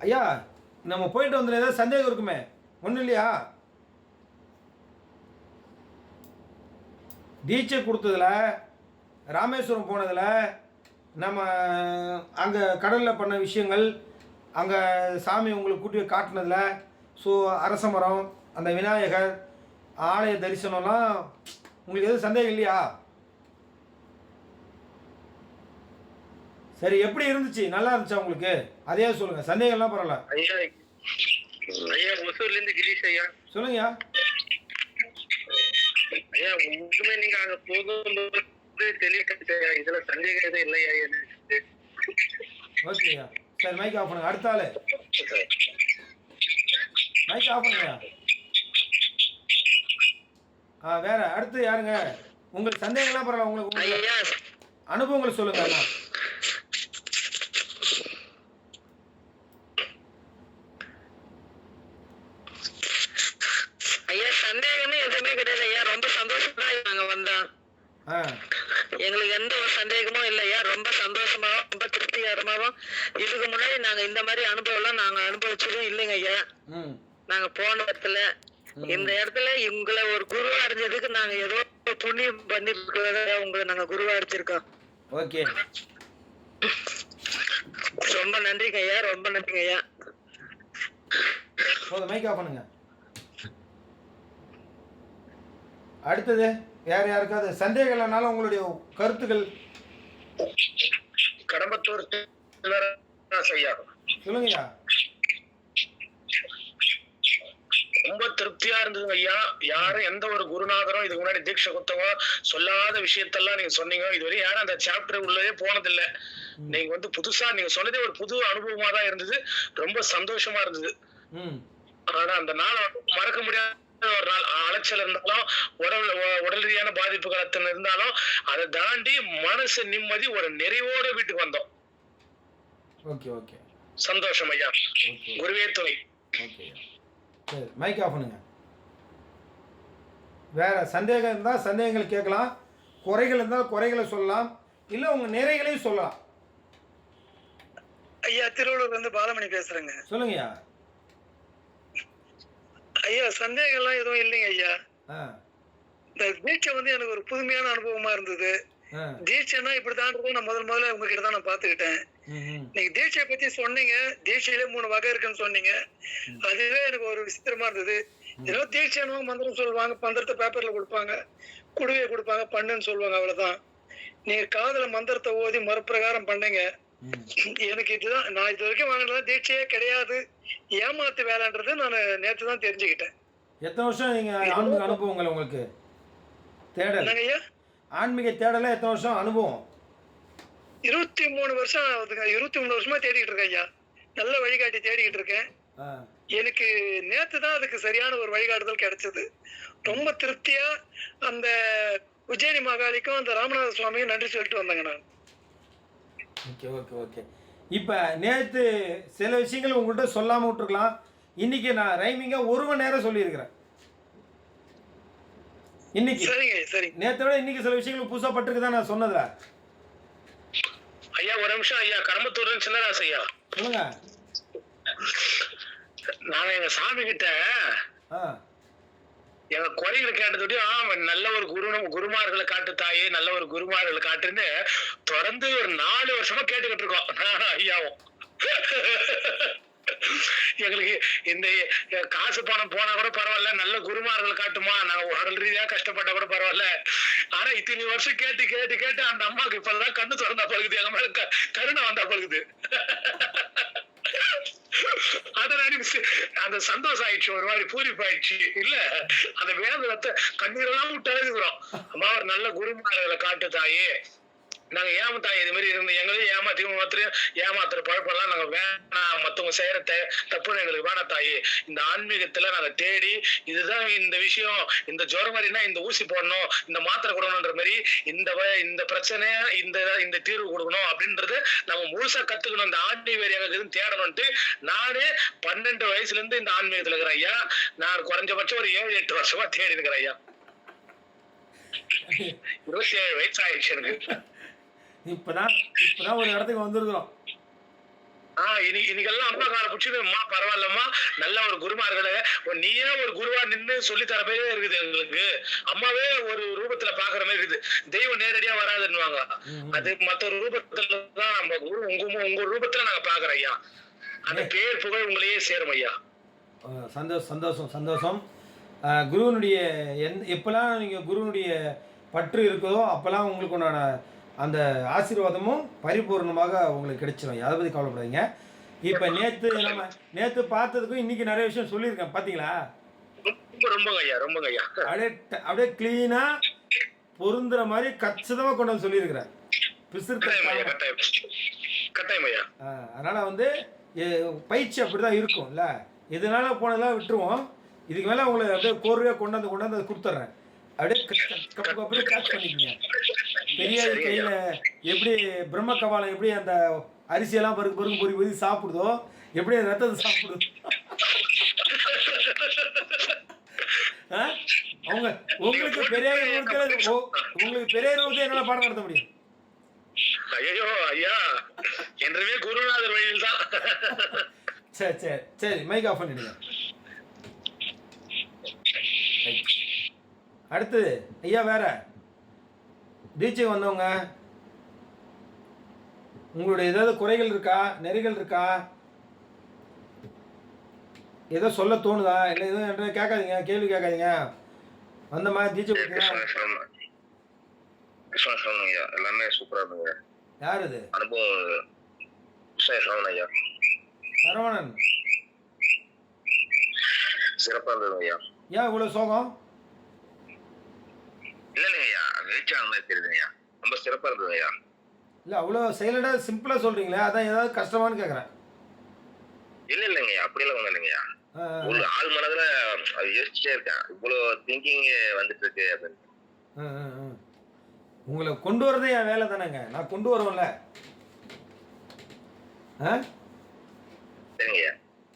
ஐயா, நம்ம போயிட்டு வந்ததுல ஏதாவது சந்தேகம் இருக்குமே? ஒன்றும் இல்லையா? தீட்சை கொடுத்ததுல, ராமேஸ்வரம் போனதில், நம்ம அங்கே கடலில் பண்ண விஷயங்கள், அங்கே சாமி உங்களுக்கு கூட்டி போய் காட்டினதில், ஸோ அரச மரம், அந்த விநாயகர், ஆலய தரிசனம்லாம் உங்களுக்கு எதுவும் சந்தேகம் இல்லையா? சரி, எப்படி இருந்துச்சு? நல்லா இருந்துச்சா உங்களுக்கு? அதே சொல்லுங்க, சந்தேகம்லாம் பரவாயில்ல. ஐயா ஐயா ஒசூர்ல இருந்து கிரீஷ் ஐயா. சொல்லுங்கய்யா. ஐயா உண்மையுமே நீங்க அங்க போகும்போது தெளிவாக இதுல சந்தேகம் எதுவும் இல்லையா எனக்கு. ஓகேய்யா, சரி மைக் ஆஃப் பண்ணுங்க. அடுத்த ஆளு மைக் ஆஃப் பண்ணுங்கய்யா. வேற அடுத்து யாருங்க? உங்களுக்கு சந்தேகம்லாம் பரவாயில்ல, உங்களுக்கு ஐயா அனுபவங்களை சொல்லுங்க. அண்ணா ஐயா சந்தேகமே எதுவுமே கிடையாது ஐயா. ரொம்ப சந்தோஷமா நாங்க வந்தோம். எங்களுக்கு எந்த ஒரு சந்தேகமும் இல்லையா. ரொம்ப சந்தோஷமாவும் ரொம்ப திருப்திகரமாவும். இதுக்கு முன்னாடி நாங்க இந்த மாதிரி அனுபவம் எல்லாம் நாங்க அனுபவிச்சதும் இல்லைங்க ஐயா. நாங்க போன இடத்துல இந்த இடத்துல உங்களை ஒரு குருவா அறிஞ்சதுக்கு நாங்க ஏதோ புண்ணியம் பண்ணிருக்கிறத உங்களை நாங்க குருவா அடிச்சிருக்கோம். ஓகே, ரொம்ப நன்றிங்க ஐயா, ரொம்ப நன்றிங்க ஐயா. மைக் ஆஃப் பண்ணுங்க. அடுத்தது யார் யாருக்காவது சந்தேகம் இல்லைனாலும் உங்களுடைய கருத்துக்கள். கடம்பத்தூர் ஐயா சொல்லுங்கய்யா. ரொம்ப திருப்தியா இருந்தது ஐயா. யாரும் எந்த ஒரு குருநாதரும் இதுக்கு முன்னாடி தீட்சை கொடுத்தவங்க சொல்லாத விஷயத்தெல்லாம் நீங்க சொன்னீங்க. இதுவரை யாரும் அந்த சாப்டர் உள்ளதே போனதில்லை. நீங்க வந்து புதுசா நீங்க சொன்னதே ஒரு புது அனுபவமா தான் இருந்தது. ரொம்ப சந்தோஷமா இருந்தது. ஆனா அந்த நாளை மறக்க முடியாத ஒரு நாள். அலைச்சல் இருந்தாலும் உடல் ரீதியான பாதிப்புகள் இருந்தாலும் அதை தாண்டி மனசு நிம்மதி ஒரு நிறைவோட வீட்டுக்கு வந்தோம். ஓகே ஓகே, சந்தோஷம் ஐயா. குருவே துணை. சரி, மைக் ஆஃப் பண்ணுங்க. வேற சந்தேகம் இருந்தால் சந்தேகங்கள் கேட்கலாம், குறைகள் இருந்தால் குறைகளை சொல்லலாம், இல்லை உங்கள் நிறைகளையும் சொல்லலாம். ஐயா திருவள்ளூர்ல இருந்து பாலமணி பேசுறேங்க. சொல்லுங்கய்யா. ஐயா சந்தேகம்லாம் எதுவும் இல்லைங்க ஐயா. இந்த தீட்சை வந்து எனக்கு ஒரு புதுமையான அனுபவமா இருந்தது. தீட்சைன்னா இப்படிதான் நான் முதல்ல உங்ககிட்ட தான் நான் பாத்துக்கிட்டேன். நீங்க தீட்சையை பத்தி சொன்னீங்க. தீட்சையிலே 3 வகை இருக்குன்னு சொன்னீங்க. அதுவே எனக்கு ஒரு விசித்திரமா இருந்தது. ஏதோ தீட்சைன்னு மந்திரம் சொல்லுவாங்க, மந்திரத்தை பேப்பர்ல கொடுப்பாங்க, குடுவையை கொடுப்பாங்க, பண்ணுன்னு சொல்லுவாங்க, அவ்வளவுதான். நீங்க காதல மந்திரத்தை ஓதி மறுபிரகாரம் பண்ணீங்க. எனக்கு இதுதான் நான் இது வரைக்கும் வாங்கினது தீட்சையே கிடையாது, ஏமாத்து வேலைன்றது நான் நேற்று தான் தெரிஞ்சுக்கிட்டேன். எத்தனை வருஷம் நீங்க ஆன்மீக அனுபவங்கள் உங்களுக்கு தேடல்? ஐயா ஆன்மீக தேடல எத்தனை வருஷம் அனுபவம்? 23 வருஷம் ஆகுதுங்க. 23 வருஷமா தேடிக்கிட்டு இருக்கேன் ஐயா. நல்ல வழிகாட்டி தேடிக்கிட்டு இருக்கேன். எனக்கு நேத்து தான் அதுக்கு சரியான ஒரு வழிகாட்டுதல் கிடைச்சது. ரொம்ப திருப்தியா அந்த உஜ்ஜயினி மகாலிக்கும் அந்த ராமநாத சுவாமியும் நன்றி சொல்லிட்டு வந்தாங்க நான். Okay okay okay. இப்போ நேற்று சில விஷயங்கள் உங்கள்கிட்ட சொல்லாமல் விட்டுருக்கலாம். இன்னைக்கு நான் ரைமிங்காக 1 மணி நேரம் சொல்லியிருக்கிறேன். இன்னைக்கு சரிங்க சரி. நேற்றை விட இன்னைக்கு சில விஷயங்கள் புதுசாக பட்டிருக்கு தான் நான் சொன்னதுல. ஐயா ஒரு நிமிஷம் ஐயா. கடம்பத்தூர் சின்னராசு ஐயா சொல்லுங்க. நாங்க எங்க சாமி கிட்ட எங்க குறைகளை கேட்டதுடையும் நல்ல ஒரு குருமார்களை காட்டு தாயே, நல்ல ஒரு குருமார்களை காட்டுன்னு தொடர்ந்து ஒரு 4 வருஷமா கேட்டுக்கிட்டு இருக்கோம் நானும் ஐயாவும். எங்களுக்கு இந்த காசு பணம் போனா கூட பரவாயில்ல, நல்ல குருமார்கள் காட்டுமா, நாங்க உடல் ரீதியா கஷ்டப்பட்டா கூட பரவாயில்ல. ஆனா இத்தனை வருஷம் கேட்டு கேட்டு கேட்டு அந்த அம்மாவுக்கு இப்பதான் கண்ணு திறந்தா பழகுது, எங்க மேல கருணை வந்தா பழகுது. அந்த சந்தோஷம் ஆயிடுச்சு, ஒரு மாதிரி பூரிப்பாயிடுச்சு. இல்ல அந்த வேதத்தை கண்ணீரெல்லாம் விட்டு அழுகுறோம். அம்மா ஒரு நல்ல குருமார்களை காட்டு தாயே, நாங்க ஏமாத்தாய் இது மாதிரி இருந்து எங்களையும் ஏமாத்துற பழப்பெல்லாம் நாங்க வேணாம், மத்தவங்க செய்யற தப்புன்னு எங்களுக்கு வேணாம் தாயே. இந்த ஆன்மீகத்துல நாங்க தேடி இதுதான் இந்த விஷயம், இந்த ஜுரம் மாதிரினா இந்த ஊசி போடணும், இந்த மாத்திரை கொடுக்கணும்ன்ற மாதிரி, இந்த பிரச்சனைய இந்த தீர்வு கொடுக்கணும் அப்படின்றது நம்ம முழுசா கத்துக்கணும். இந்த ஆன்மீக எங்களுக்கு தேடணும்ட்டு நானே 12 வயசுல இருந்து இந்த ஆன்மீகத்துல இருக்கிறேன் ஐயா. நான் குறைஞ்சபட்சம் ஒரு 7-8 வருஷமா தேடி இருக்கிறேன் ஐயா. 27 வயசு ஆயிடுச்சு எனக்கு. இப்பதான் ஒரு இடத்துக்கு வந்திருக்கிறோம். இன்னைக்கெல்லாம் அம்மா கால பிடிச்சது, அம்மா பரவாயில்லம்மா, நல்ல ஒரு குருமார்களை நீயே ஒரு குருவா நின்று சொல்லி தர மாதிரி இருக்குது எங்களுக்கு. அம்மாவே ஒரு ரூபத்துல பாக்குற மாதிரி இருக்குது, தெய்வம் நேரடியா வராதுன்னுவாங்க. அது மத்த ரூபத்துல தான் நம்ம குரு உங்க ரூபத்துல நாங்க பாக்குறோம் ஐயா. அந்த பேர் புகழ் உங்களையே சேரும் ஐயா. சந்தோஷம் சந்தோஷம் சந்தோஷம். குருவனுடைய எப்பெல்லாம் நீங்கள் குருவனுடைய பற்று இருக்குதோ அப்போல்லாம் உங்களுக்கு உண்டான அந்த ஆசீர்வாதமும் பரிபூர்ணமாக உங்களுக்கு கிடைச்சிடும். அதை பற்றி கவலைப்படாதீங்க. இப்போ நேற்று பார்த்ததுக்கும் இன்றைக்கி நிறைய விஷயம் சொல்லியிருக்கேன், பார்த்தீங்களா? ரொம்ப ஐயா, ரொம்ப ஐயா. அப்படியே க்ளீனாக பொருந்துற மாதிரி கச்சிதமாக கொண்டு வந்து சொல்லியிருக்கிறேன். அதனால் வந்து பயிற்சி அப்படி தான் இருக்கும்ல. எதனால போனதெல்லாம் விட்டுருவோம். இதுக்கு மேலே உங்களை அப்படியே கோர்வையாக கொண்டாந்து அதை கொடுத்துட்றேன். அப்படியே அப்படியே கேட்ச் பண்ணிக்கோங்க. பெரியார் கையில் எப்படி பிரம்ம கபாலம் எப்படி அந்த அரிசியெல்லாம் பொறி சாப்பிடுதோ, எப்படி ரத்தத்தை சாப்பிடுதோ, உங்களுக்கு பெரியார் என்னால பாடம் நடத்த முடியும். ஐயோ ஐயா, என்றவே குருநாதர் வழியில் தான். சரி சரி சரி, மைக் ஆஃப் பண்ணிடுங்க. அடுத்தது ஐயா, வேற டீச்சர் வந்தவங்க உங்களுடைய ஏதாவது குறைகள் இருக்கா, நெறிகள் இருக்கா, ஏதோ சொல்ல தோணுதா? இல்லை எதுவும் கேட்காதீங்க, கேள்வி கேட்காதீங்க. அந்த மாதிரி டீச்சர் எல்லாமே சூப்பரா இருந்துங்க. யார் இது? அனுபவம் சரவணன். சிறப்பா இருந்தது ஐயா. ஏன் இவ்வளவு சோகம்? இல்லையா, வெளிச்சா அந்த மாதிரி தெரியுதுங்கய்யா, ரொம்ப சிறப்பா இருந்ததுங்கய்யா. இல்லை, அவ்வளோ சைலண்டா சிம்பிளா சொல்றீங்களே, அதான் ஏதாவது கஷ்டமானு கேட்குறேன். இல்லைங்கய்யா, அப்படியெல்லாம் ஒன்றும் இல்லைங்கய்யா. ஒரு ஆள் மனதுல யோசிச்சுட்டே இருக்கேன், இவ்வளோ திங்கிங் வந்துட்டு இருக்கு அப்படின்னு. உங்களை கொண்டு வரதே என் வேலை தானேங்க, நான் கொண்டு வருவேன்ல. சரிங்கய்யா.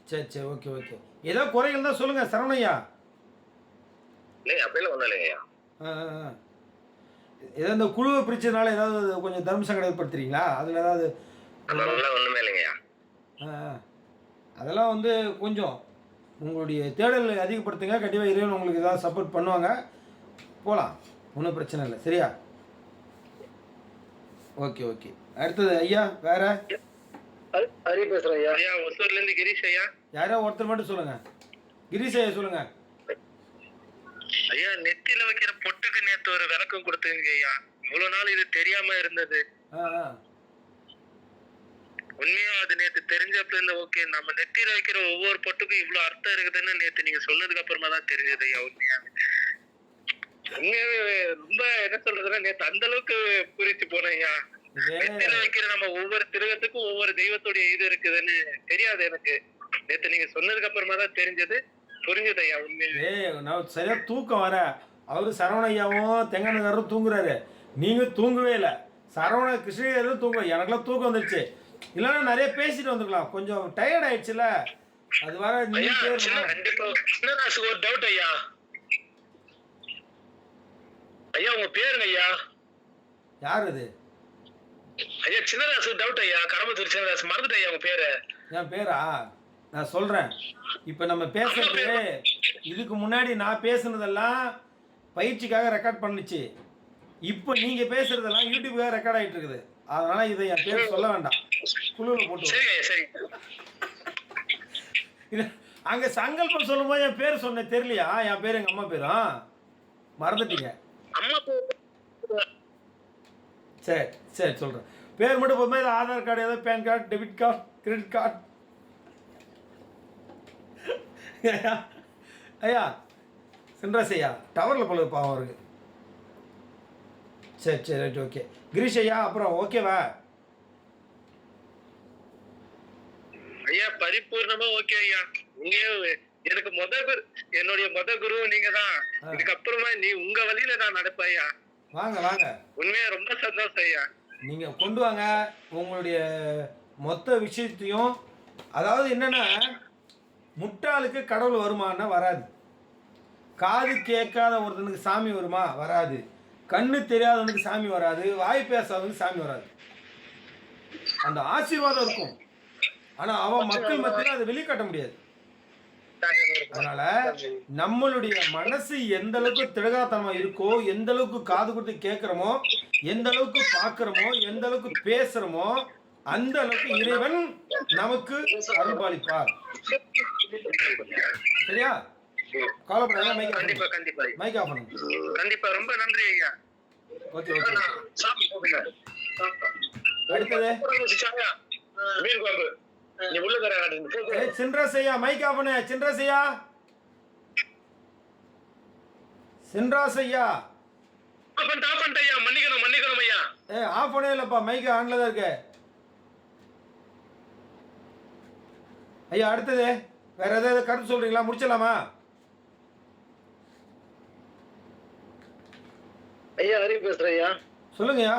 சரி சரி, ஓகே ஓகே. ஏதோ குறைகள் தான் சொல்லுங்க சரவணையா. இல்லைங்க, அப்படியெல்லாம் ஒன்றும் இல்லைங்கய்யா. ஏதோ இந்த குழுவை பிரிச்சதுனால ஏதாவது கொஞ்சம் தர்ம சங்கடம் ஏற்படுத்துறீங்களா? அதில் ஏதாவது? ஒன்றுமே இல்லைங்கய்யா. அதெல்லாம் வந்து கொஞ்சம் உங்களுடைய தேடலை அதிகப்படுத்துங்க. கண்டிப்பாக இறைவன் உங்களுக்கு ஏதாவது சப்போர்ட் பண்ணுவாங்க. போகலாம், ஒன்றும் பிரச்சனை இல்லை. சரியா? Okay okay. அடுத்தது ஐயா, வேற? ஹரி பேசுறேன் ஐயா. ஐயா, ஒருத்தர்ல இருந்து கிரீஷ் ஐயா. யாரோ ஒருத்தர் மட்டும் சொல்லுங்க. கிரீஷ் ஐயா சொல்லுங்க. ஐயா, நெத்தியில வைக்கிற பொட்டுக்கு நேத்து ஒரு விளக்கம் கொடுத்தீங்க ஐயா. இவ்வளவு நாள் இது தெரியாம இருந்தது. உண்மையா அது நேத்து தெரிஞ்சப்ப இருந்த. ஓகே, நம்ம நெத்தியில வைக்கிற ஒவ்வொரு பொட்டுக்கும் இவ்வளவு அர்த்தம் இருக்குதுன்னு நேத்து நீங்க சொன்னதுக்கு அப்புறமா தான் தெரிஞ்சது ஐயா. உண்மையாவே ரொம்ப என்ன சொல்றதுன்னா, நேத்து அந்த அளவுக்கு புரிச்சு போனேன் ஐயா. நெத்தியில வைக்கிற நம்ம ஒவ்வொரு திருகத்துக்கும் ஒவ்வொரு தெய்வத்துடைய இது இருக்குதுன்னு தெரியாது எனக்கு. நேத்து நீங்க சொன்னதுக்கு அப்புறமா தான் தெரிஞ்சது, புரிஞ்சது ஐயா. உண்மையிலே நான் சரியா தூக்கம் வர. அவரு சரவணையாவும் தெங்கனகாரரும் தூங்குறாரு, நீங்க தூங்கவே இல்லை. சரவண கிருஷ்ணகிரியும் தூங்க, எனக்குலாம் தூக்கம் வந்துருச்சு. இல்லைன்னா நிறைய பேசிட்டு வந்துருக்கலாம், கொஞ்சம் டயர்ட் ஆயிடுச்சுல. அது வர ஒரு டவுட் ஐயா. ஐயா, உங்க பேருங்க ஐயா? யார் அது? ஐயா, சின்னராசு டவுட் ஐயா. கடம்பத்தூர் சின்னராசு. மறந்துட்டு ஐயா உங்க பேரு. என் பேரா? நான் சொல்றேன். இப்ப நம்ம பேசுறது, இதுக்கு முன்னாடி நான் பேசுனதெல்லாம் பயிற்சிக்காக ரெக்கார்ட் பண்ணுச்சு. இப்போ நீங்க பேசுறதெல்லாம் யூடியூப்காக ரெக்கார்ட் ஆகிட்டு இருக்குது. அதனால இதை என் பேர் சொல்ல வேண்டாம், குழுவில் போட்டு. அங்க சங்கல்பம் சொல்லும் போது என் பேர் சொன்ன தெரியலையா? என் பேர் எங்க அம்மா பேரும் மறந்துட்டீங்க. சரி சரி, சொல்றேன். பேர் மட்டும் போகும்போது ஆதார் கார்டு, ஏதோ PAN card, debit card, credit card. ஐயா சின்ராஸ் ஐயா டவரில் போல பாவம் அவருக்கு. சரி சரி, ரைட், ஓகே. கிரீஷ் ஐயா, அப்புறம் ஓகேவா? ஐயா, பரிபூர்ணமா ஓகே ஐயா. எனக்கு என்னுடைய குரு நீங்க தான். இதுக்கப்புறமா நீ உங்க வழியில நான் நடப்பேன் ஐயா. வாங்க வாங்க, உண்மையா ரொம்ப சந்தோஷம் ஐயா. நீங்க கொண்டு வாங்க உங்களுடைய மொத்த விஷயத்தையும். அதாவது என்னன்னா, முட்டாளுக்கு கடவுள் வருமானா வராது. காது கேட்காத ஒருத்தனுக்கு சாமி வருமா? வராது. கண்ணு தெரியாதவனுக்கு சாமி வராது. வாய் பேசாதவனுக்கு சாமி வராது. அந்த ஆசீர்வாதம் இருக்கும். ஆனா அவன் மக்கள் மத்தியில அதை வெளிக்காட்ட முடியாது. அதனால நம்மளுடைய மனசு எந்த அளவுக்கு திடகாத்தனமா இருக்கோ, எந்த அளவுக்கு காது கொடுத்து கேட்கிறோமோ, எந்த அளவுக்கு பார்க்கிறோமோ, எந்த அளவுக்கு பேசுறோமோ, அந்த அளவுக்கு இறைவன் நமக்கு அருள்பாலிப்பார். சரியா? கவலைப்படாத. மைக் ஆஃப் கண்டிப்பா பண்ணுங்க. கண்டிப்பா மைக் ஆஃப் பண்ணுங்க. கண்டிப்பா ரொம்ப நன்றி ஐயா. Okay okay. சாப்பிட்டு போகுங்க. அடுத்தது மீன் குழம்பு நீ உள்ள தர சின்ராசையா, மைக் ஆஃப் பண்ணு. சின்ராசையா, சின்ராசையா, ஐயா. மன்னிக்கணும் மன்னிக்கணும் ஐயா. ஆஃப் பண்ணவே இல்லப்பா, மைக் ஆன்ல தான் இருக்கு. ஐயா அடுத்தது வேற ஏதாவது கருத்து சொல்றீங்களா? முடிச்சலாமா? ஐயா ஹரி பேசுறேன் ஐயா. சொல்லுங்கய்யா.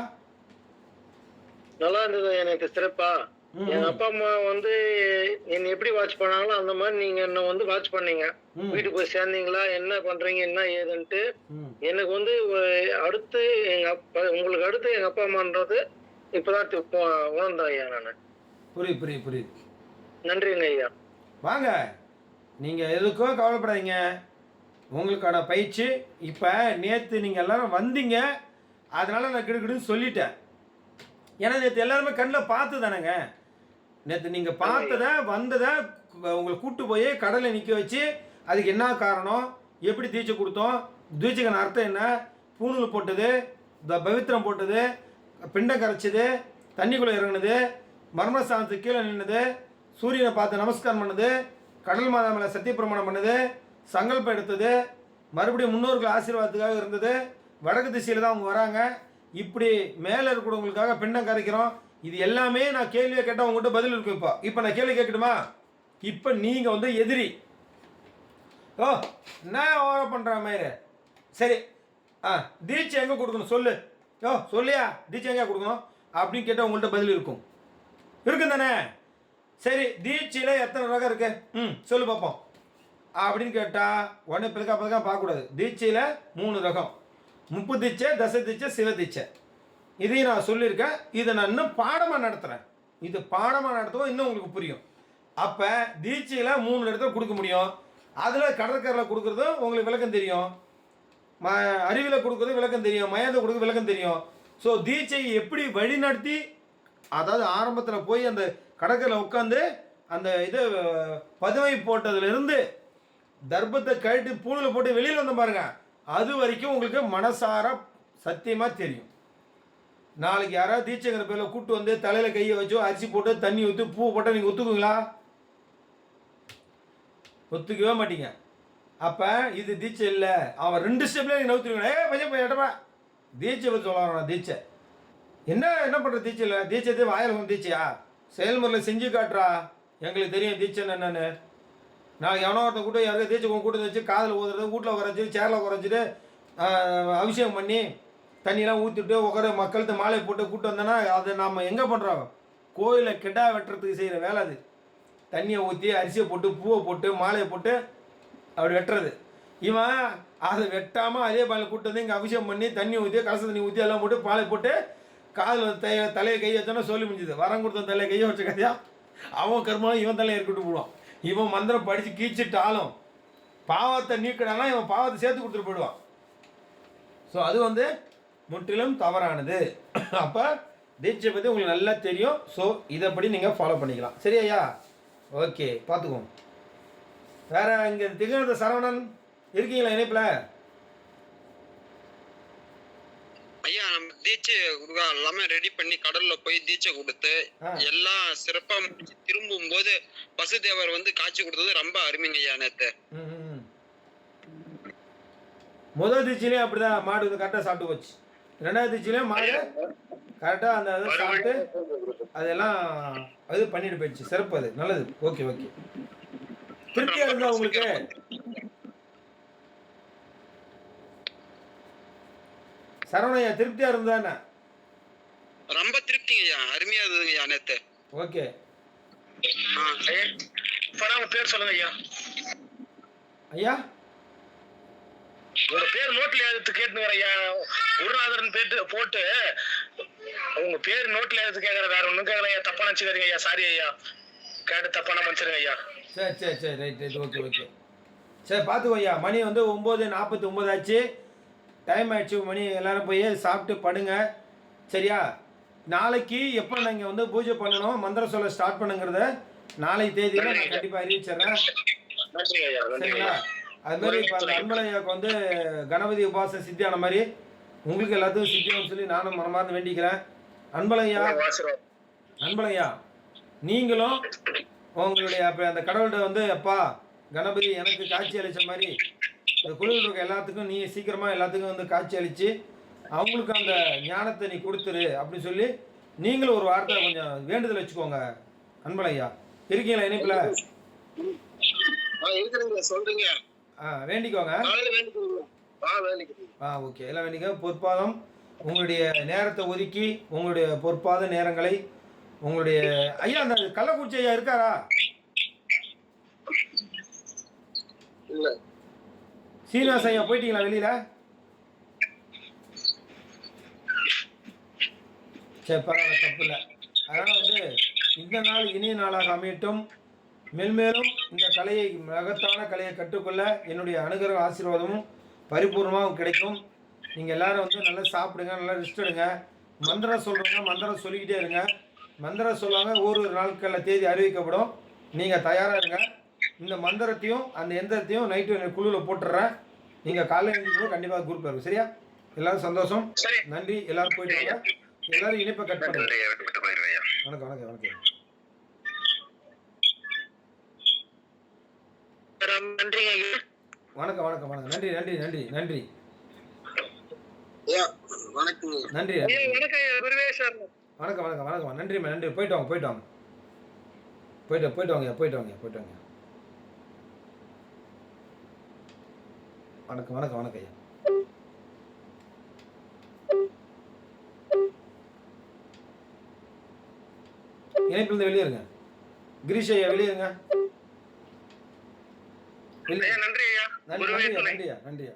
நல்லா இருந்தது எனக்கு சிறப்பா. எங்க அப்பா அம்மா வந்து என்ன எப்படி வாட்ச் பண்ணாங்களோ அந்த மாதிரி நீங்க என்ன வந்து வாட்ச் பண்ணீங்க. வீட்டுக்கு போய் சேர்ந்தீங்களா, என்ன பண்றீங்க, என்ன ஏதுன்ட்டு. எனக்கு வந்து அடுத்து எங்க அப்பா, உங்களுக்கு அடுத்து எங்க அப்பா அம்மான்றது இப்பதான் உணர்ந்தேன் ஐயா நானு. புரியுது புரியுது புரியுது. நன்றிங்க ஐயா. வாங்க, நீங்கள் எதுக்கும் கவலைப்படாதீங்க. உங்களுக்கான பயிற்சி இப்போ நேற்று நீங்கள் எல்லாரும் வந்தீங்க, அதனால் நான் கிடுக்கிடுன்னு சொல்லிட்டேன். ஏன்னா நேற்று எல்லாருமே கண்ணில் பார்த்து தானேங்க. நேற்று நீங்கள் பார்த்ததை வந்ததை உங்களை கூப்பிட்டு போய் கடலில் நிற்க வச்சு அதுக்கு என்ன காரணம், எப்படி தீட்சை கொடுத்தோம், தீட்சைக்கான அர்த்தம் என்ன, பூணூல் போட்டது, பவித்திரம் போட்டது, பிண்டம் கரைச்சது, தண்ணிக்குள்ளே இறங்குனது, மர்மஸ்தானத்துக்கு கீழே நின்றுது, சூரியனை பார்த்து நமஸ்காரம் பண்ணுது, கடல் மாதா மேலே சத்தியப்பிரமாணம் பண்ணுது, சங்கல்பம் எடுத்தது, மறுபடியும் முன்னோர்கள் ஆசீர்வாதத்துக்காக இருந்தது, வடக்கு திசையில் தான் அவங்க வராங்க, இப்படி மேலே இருக்கிறவங்களுக்காக பிண்டம் கரைக்கிறோம். இது எல்லாமே நான் கேள்வியை கேட்டால் உங்கள்கிட்ட பதில் இருக்கும். இப்போ நான் கேள்வி கேட்கட்டுமா? இப்போ நீங்கள் வந்து எதிரி. ஓ என்ன ஓவரம் பண்ணுற மாதிரி. சரி, தீட்சை எங்கே கொடுக்கணும் சொல்லு. சொல்லியா தீட்சை எங்கே கொடுக்கணும் அப்படின்னு கேட்டால் உங்கள்கிட்ட பதில் இருக்கும். இருக்கும் தானே? சரி, தீட்சையில் எத்தனை ரகம் இருக்கு? சொல்லு பார்ப்போம் அப்படின்னு கேட்டால் உடனே பிறக்கா பார்க்கக்கூடாது. தீட்சையில் 3 ரகம்: முப்பு தீட்சை, தச தீட்சை, சிவ தீட்சை. இதையும் நான் சொல்லியிருக்கேன். இதை நான் இன்னும் பாடமாக நடத்துகிறேன். இது பாடமாக நடத்துவோம், இன்னும் உங்களுக்கு புரியும். அப்போ தீட்சையில் 3 இடத்துல கொடுக்க முடியும். அதில் கடற்கரையில் கொடுக்குறதும் உங்களுக்கு விளக்கம் தெரியும், அறிவில் கொடுக்குறது விளக்கம் தெரியும், மயாந்த கொடுக்குறது விளக்கம் தெரியும். ஸோ தீட்சையை எப்படி வழிநடத்தி, அதாவது ஆரம்பத்தில் போய் அந்த கடற்கரையில் உட்காந்து அந்த இதை பதுமை போட்டதுலேருந்து தர்ப்பத்தை கழட்டி பூணில் போட்டு வெளியில் வந்த பாருங்க, அது வரைக்கும் உங்களுக்கு மனசார சத்தியமாக தெரியும். நாளைக்கு யாராவது தீட்சைங்கிற பேரில் கூப்பிட்டு வந்து தலையில் கையை வச்சோ அரிசி போட்டு தண்ணி ஊற்றி பூ போட்டால் நீங்கள் ஒத்துக்குங்களா? ஒத்துக்கவே மாட்டீங்க. அப்போ இது தீட்சை இல்லை. அவன் 2 ஸ்டெப்லேயே நீங்கள் நவுத்துருவீங்க. பையன் போய் இடப்பா தீட்சை பற்றி சொல்லுவாங்க. தீட்சை என்ன பண்ணுற? தீட்சை இல்லை. தீட்சை வாயில் வந்து தீட்சையா? செயல்முறையில் செஞ்சு காட்டுறா. எங்களுக்கு தெரியும் தீட்சை என்னென்னு. நாளைக்கு எவனோ ஒருத்த கூட்டம் யாருக்கும் தீட்சை கூட்டு வச்சு காதில் ஊதுறது, வீட்டில் உரைச்சி சேரில் உரைச்சிட்டு அபிஷேகம் பண்ணி தண்ணியெலாம் ஊற்றிட்டு உட்கார மக்களுக்கு மாலை போட்டு கூப்பிட்டு வந்தோன்னா அதை நாம் எங்கே பண்ணுறோம்? கோயிலை கெடா வெட்டுறதுக்கு செய்கிற வேலை அது. தண்ணியை ஊற்றி அரிசியை போட்டு பூவை போட்டு மாலையை போட்டு அப்படி வெட்டுறது. இவன் அதை வெட்டாமல் அதே பாலில் கூப்பிட்டு வந்து இங்கே அபிஷேகம் பண்ணி தண்ணி ஊற்றி கலச தண்ணி ஊற்றி எல்லாம் போட்டு பாலை போட்டு காதில் தலையை கையை வச்சோன்னா சொல்லி முடிஞ்சுது. வரம் கொடுத்த தலையை கையை வச்ச கதையா அவன் கர்மம் இவன் தலையை ஏற்கிட்டு போடுவான். இவன் மந்திரம் படித்து கீச்சிட்டாலும் பாவத்தை நீக்கினாலும் இவன் பாவத்தை சேர்த்து கொடுத்துட்டு போயிடுவான். ஸோ அது வந்து முற்றிலும் தவறானது. அப்போ தீட்சை பற்றி உங்களுக்கு நல்லா தெரியும். ஸோ இதைப்படி நீங்கள் ஃபாலோ பண்ணிக்கலாம். சரியா? ஓகே, பார்த்துக்கோங்க. வேற இங்கே திகழ்ந்த சரவணன் இருக்கீங்களா இணைப்பில்? ஐயா, நம்ம தீட்சை எல்லாமே ரெடி பண்ணி கடல்ல போய் தீட்சை கொடுத்து எல்லாம் சிறப்பா முடிச்சு திரும்பும் போது வசுதேவர் வந்து காட்சி கொடுத்தது ரொம்ப அருமைங்க ஐயா. நேத்து முதல் தீட்சையிலே அப்படிதான் மாடு கரெக்டாக சாப்பிட்டு போச்சு. 2வது தீட்சையிலே மாடு கரெக்டாக அந்த அதை சாப்பிட்டு அதெல்லாம் அது பண்ணிட்டு போயிடுச்சு. சிறப்பு, அது நல்லது. Okay okay. திருப்தியாக இருந்தா உங்களுக்கு? சரவணையா திருப்தியா இருந்தானே? ரொம்ப திருப்திங்கய்யா, அருமையா இருந்ததுங்கய்யா நேத்து. ஓகே. பேர் சொல்லுங்க ஐயா. ஐயா உங்க பேர் நோட்ல எழுத்து கேட்டுங்க ஐயா. குருநாதரன் பேட்டு போட்டு உங்க பேர் நோட்ல எழுத்து கேட்கற, வேற ஒண்ணும் கேட்கல ஐயா. தப்பா நினைச்சுக்காதீங்க ஐயா. சாரி ஐயா. கேட்டு தப்பான மனுஷருங்க ஐயா. சரி சரி சரி ரைட் ரைட் ஓகே ஓகே. சரி பார்த்துக்கோ ஐயா, மணி வந்து 9:49 ஆச்சு, டைம் ஆயிடுச்சு. மணி எல்லாரும் போய் சாப்பிட்டு படுங்க சரியா? நாளைக்கு எப்போ நீங்கள் வந்து பூஜை பண்ணணும், மந்திர சொல்ல ஸ்டார்ட் பண்ணுங்கிறத நாளைக்கு தேதியில் நான் கண்டிப்பாக அறிவிச்சிடுறேன் நன்றி ஐயா. நன்றி சரிங்களா? ஐயா. அதுமாதிரி இப்போ அந்த அன்பலையாவுக்கு வந்து கணபதி உபாசம் சித்தியான மாதிரி உங்களுக்கு எல்லாத்துக்கும் சித்தியான்னு சொல்லி நானும் மனமார்ந்து வேண்டிக்கிறேன். அன்பலையா ஆசீர்வாதம். அன்பலையா நீங்களும் உங்களுடைய அப்போ அந்த கடவுள்கிட்ட வந்து அப்பா கணபதி எனக்கு காட்சி அளித்த மாதிரி இந்த குழுவில் இருக்க எல்லாத்துக்கும் நீ சீக்கிரமாக எல்லாத்துக்கும் வந்து காட்சி அளித்து அவங்களுக்கு அந்த ஞானத்தை நீ கொடுத்துரு அப்படின்னு சொல்லி நீங்களும் ஒரு வார்த்தை கொஞ்சம் வேண்டுதல் வச்சுக்கோங்க. அன்பலையா இருக்கீங்களா இணைப்பில்? இருக்கிறீங்க சொல்றீங்க. வேண்டிக்கோங்க. ஓகே எல்லாம் வேண்டிக்க. பொற்பாதம் உங்களுடைய நேரத்தை ஒதுக்கி உங்களுடைய பொற்பாத நேரங்களை உங்களுடைய ஐயா அந்த கள்ளக்குறிச்சி ஐயா இருக்காரா? இல்ல சீனிவாஸ் ஐயா போயிட்டீங்களா வெளியில? சரி பரவாயில்ல, தப்பு இல்லை. அதனால் வந்து இந்த நாள் இனிய நாளாக அமையட்டும். மென்மேலும் இந்த கலையை மகத்தான கலையை கற்றுக்கொள்ள என்னுடைய அனுகிரக ஆசீர்வாதமும் பரிபூர்ணமாக கிடைக்கும். நீங்கள் எல்லோரும் வந்து நல்லா சாப்பிடுங்க, நல்லா ரெஸ்ட் எடுங்க. மந்திரம் சொல்கிறவங்க மந்திரம் சொல்லிக்கிட்டே இருங்க. மந்திரம் சொல்லுவாங்க, ஒரு நாட்களில் தேதி அறிவிக்கப்படும். நீங்கள் தயாராக இருங்க. இந்த மந்திரத்தையும் அந்த எந்திரத்தையும் நைட்டு குழுவில் போட்டுடுறேன். நீங்கள் காலையில் எழுந்திரிக்கும் கண்டிப்பாக குரூப்பில் இருக்கும் சரியா? எல்லோரும் சந்தோஷம். நன்றி. எல்லோரும் போயிட்டு வாங்க. எல்லோரும் இணைப்பை கட் பண்ணுங்க. வணக்கம் வணக்கம் வணக்கம். நன்றி ஐயா. வணக்கம் வணக்கம் வணக்கம். நன்றி நன்றி நன்றி நன்றி வணக்கம் நன்றி. வணக்கம் வணக்கம் வணக்கம். நன்றிம்மா நன்றி. போயிட்டு வாங்க போயிட்டு வாங்க போயிட்டு வாங்க போயிட்டு வாங்க போயிட்டு வாங்க. வணக்கம் வணக்கம் வணக்கம் ஐயா. இணைப்பிலிருந்து வெளியேறுங்க. கிரீஷ் ஐயா வெளியேறுங்க. நன்றி ஐயா. நன்றி நன்றியா நன்றியா.